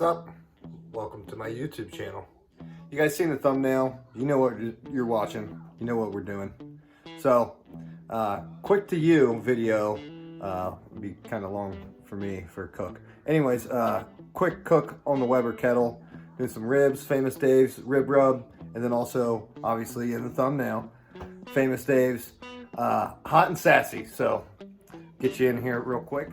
What's up? Welcome to my YouTube channel. You guys seen the thumbnail? You know what you're watching. You know what we're doing. So, quick to you video. Would be kind of long for me for a cook. Anyways, quick cook on the Weber kettle. Doing some ribs, Famous Dave's rib rub, and then also, obviously, in the thumbnail, Famous Dave's hot and sassy. So, get you in here real quick.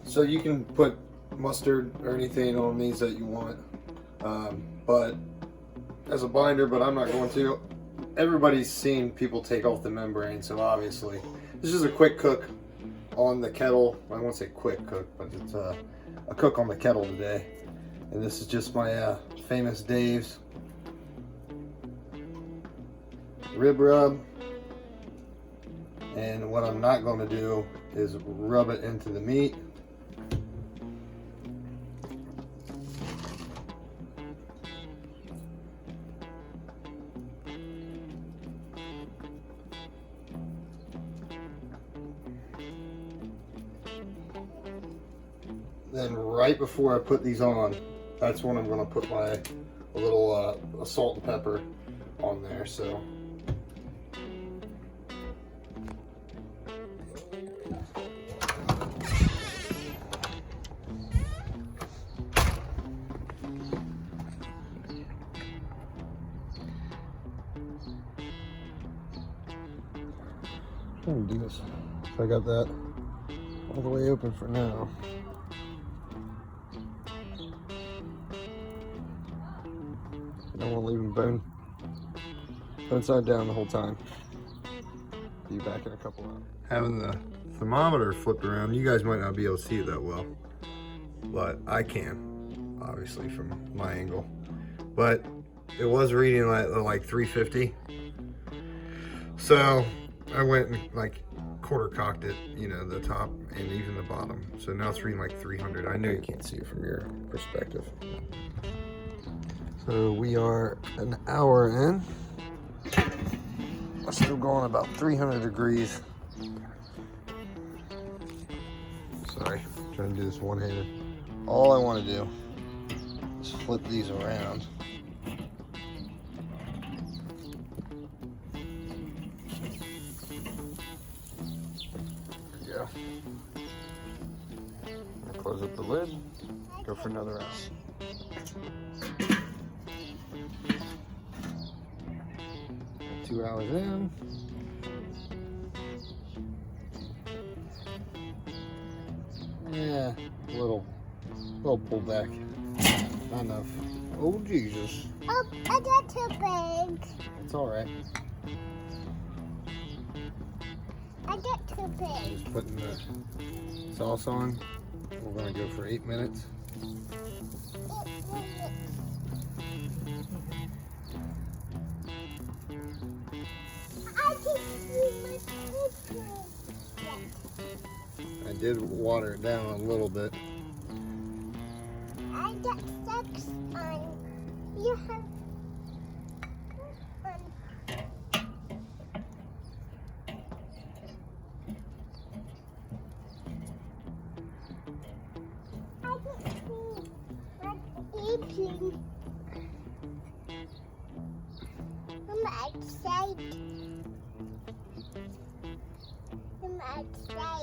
So you can put mustard or anything on these that you want, but as a binder, but I'm not going to. Everybody's seen people take off the membrane, so obviously this is a quick cook on the kettle. I won't say quick cook, but it's a cook on the kettle today. And this is just my Famous Dave's rib rub. And what I'm not going to do is rub it into the meat. Then right before I put these on, that's when I'm going to put my little salt and pepper on there. So I'm going to do this. So I got that all the way open for now. I don't want to leave them bone side down the whole time. Be back in a couple hours. Having the thermometer flipped around, you guys might not be able to see it that well, but I can, obviously from my angle. But it was reading like 350. So I went and like quarter cocked it, you know, the top and even the bottom. So now it's reading like 300. I know you can't see it from your perspective. So we are an hour in. We're still going about 300 degrees. Sorry, I'm trying to do this one-handed. All I want to do is flip these around. There we go. Close up the lid. Go for another hour. Two hours in. Yeah, a little pull back. Not enough. Oh Jesus. Oh, I got too big. It's all right. I got too big. Just putting the sauce on. We're gonna go for 8 minutes. I did water it down a little bit. I got sex on. You have. I can see what's eating. I'm excited. I'm excited.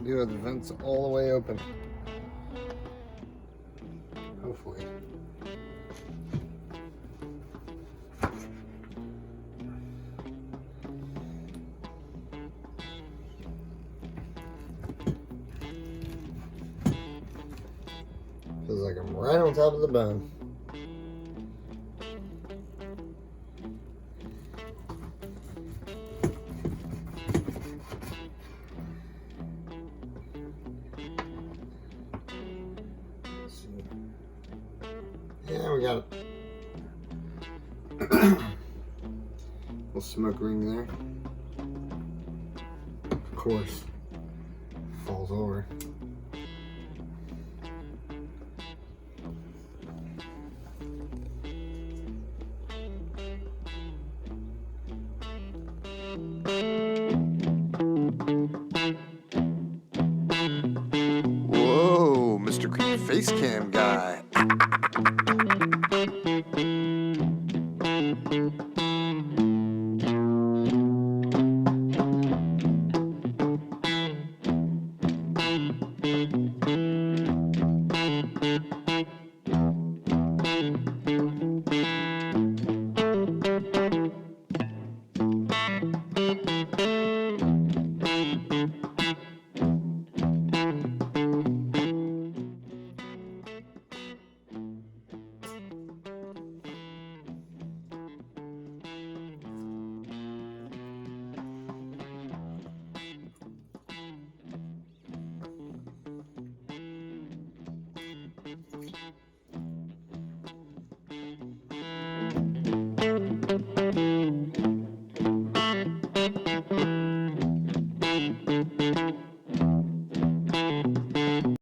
Do have the vents all the way open. Hopefully. Feels like I'm right on top of the bone. smoke ring there. Of course, falls over. Whoa, Mr. Creepy Face Cam guy.